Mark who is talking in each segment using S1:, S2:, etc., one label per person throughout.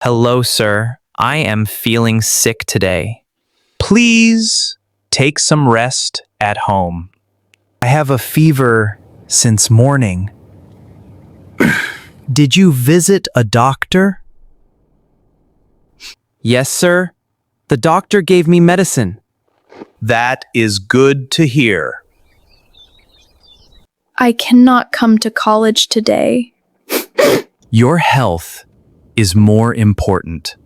S1: Hello, sir. I am feeling sick today.
S2: Please take some rest at home. I have a fever since morning. Did you visit a doctor?
S1: Yes, sir. The doctor gave me medicine.
S2: That is good to hear.
S3: I cannot come to college today.
S2: Your health is more important.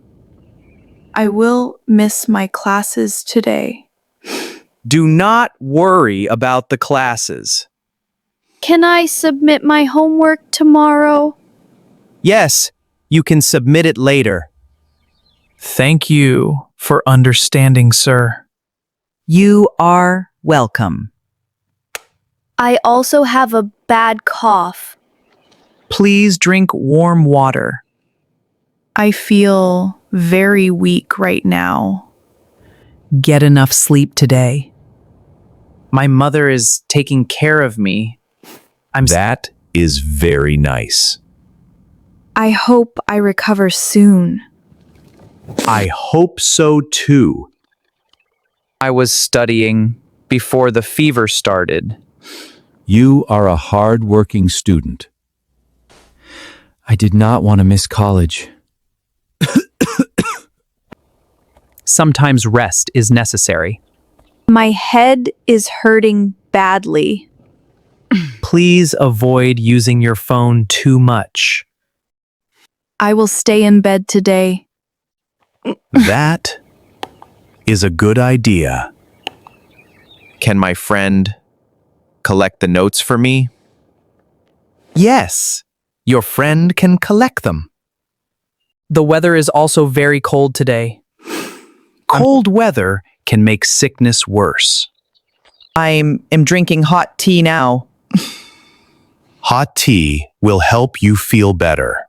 S3: I will miss my classes today.
S2: Do not worry about the classes.
S3: Can I submit my homework tomorrow?
S2: Yes, you can submit it later. Thank you for understanding, sir.
S4: You are welcome.
S3: I also have a bad cough.
S2: Please drink warm water.
S3: I feel very weak right now.
S4: Get enough sleep today.
S2: My mother is taking care of me.
S5: That is very nice.
S3: I hope I recover soon.
S5: I hope so too.
S1: I was studying before the fever started.
S5: You are a hard-working student.
S1: I did not want to miss college.
S2: Sometimes rest is necessary.
S3: My head is hurting badly.
S2: Please avoid using your phone too much.
S3: I will stay in bed today.
S5: That is a good idea.
S1: Can my friend collect the notes for me?
S2: Yes, your friend can collect them. The weather is also very cold today. Cold weather can make sickness worse.
S4: I am drinking hot tea now.
S5: Hot tea will help you feel better.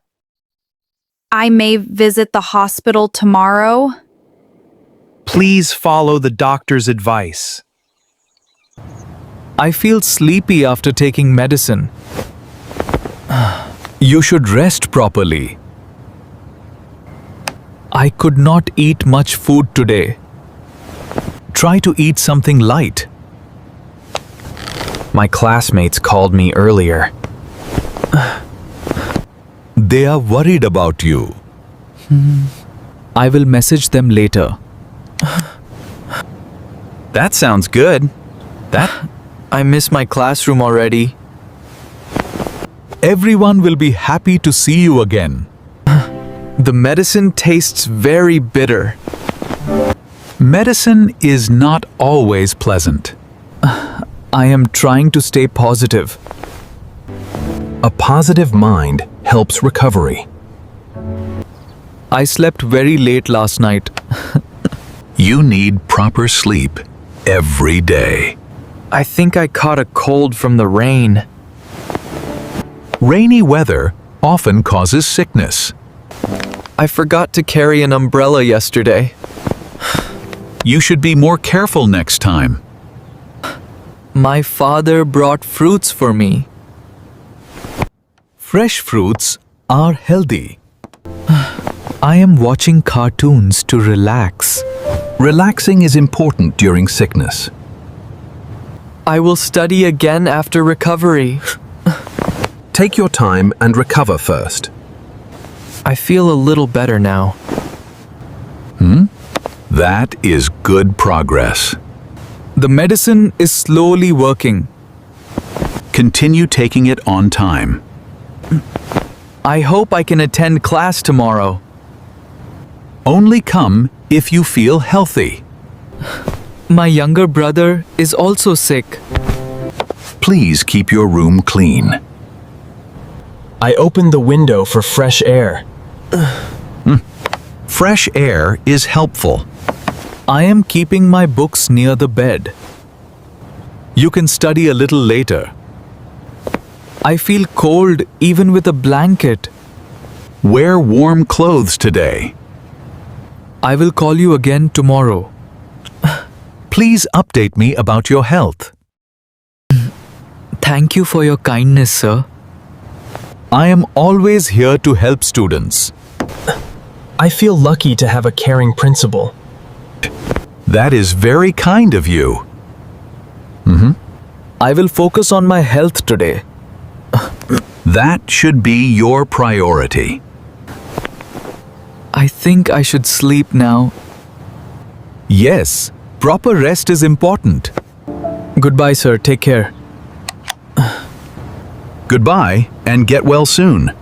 S3: I may visit the hospital tomorrow.
S2: Please follow the doctor's advice.
S6: I feel sleepy after taking medicine. You should rest properly. I could not eat much food today. Try to eat something light. My classmates called me earlier.
S5: They are worried about you.
S6: I will message them later.
S1: That sounds good. I miss my classroom already.
S6: Everyone will be happy to see you again.
S1: The medicine tastes very bitter.
S6: Medicine is not always pleasant. I am trying to stay positive.
S5: A positive mind helps recovery.
S6: I slept very late last night.
S5: You need proper sleep every day.
S1: I think I caught a cold from the rain.
S5: Rainy weather often causes sickness.
S1: I forgot to carry an umbrella yesterday.
S5: You should be more careful next time.
S1: My father brought fruits for me.
S6: Fresh fruits are healthy. I am watching cartoons to relax.
S5: Relaxing is important during sickness.
S1: I will study again after recovery.
S5: Take your time and recover first.
S1: I feel a little better now.
S5: That is good progress.
S6: The medicine is slowly working.
S5: Continue taking it on time.
S1: I hope I can attend class tomorrow.
S5: Only come if you feel healthy.
S1: My younger brother is also sick.
S5: Please keep your room clean.
S7: I opened the window for fresh air.
S5: Fresh air is helpful.
S6: I am keeping my books near the bed. You can study a little later. I feel cold even with a blanket.
S5: Wear warm clothes today.
S6: I will call you again tomorrow.
S5: Please update me about your health.
S1: Thank you for your kindness, sir.
S6: I am always here to help students.
S7: I feel lucky to have a caring principal.
S5: That is very kind of you.
S6: I will focus on my health today.
S5: That should be your priority.
S6: I think I should sleep now. Yes, proper rest is important. Goodbye, sir. Take care.
S5: Goodbye, and get well soon.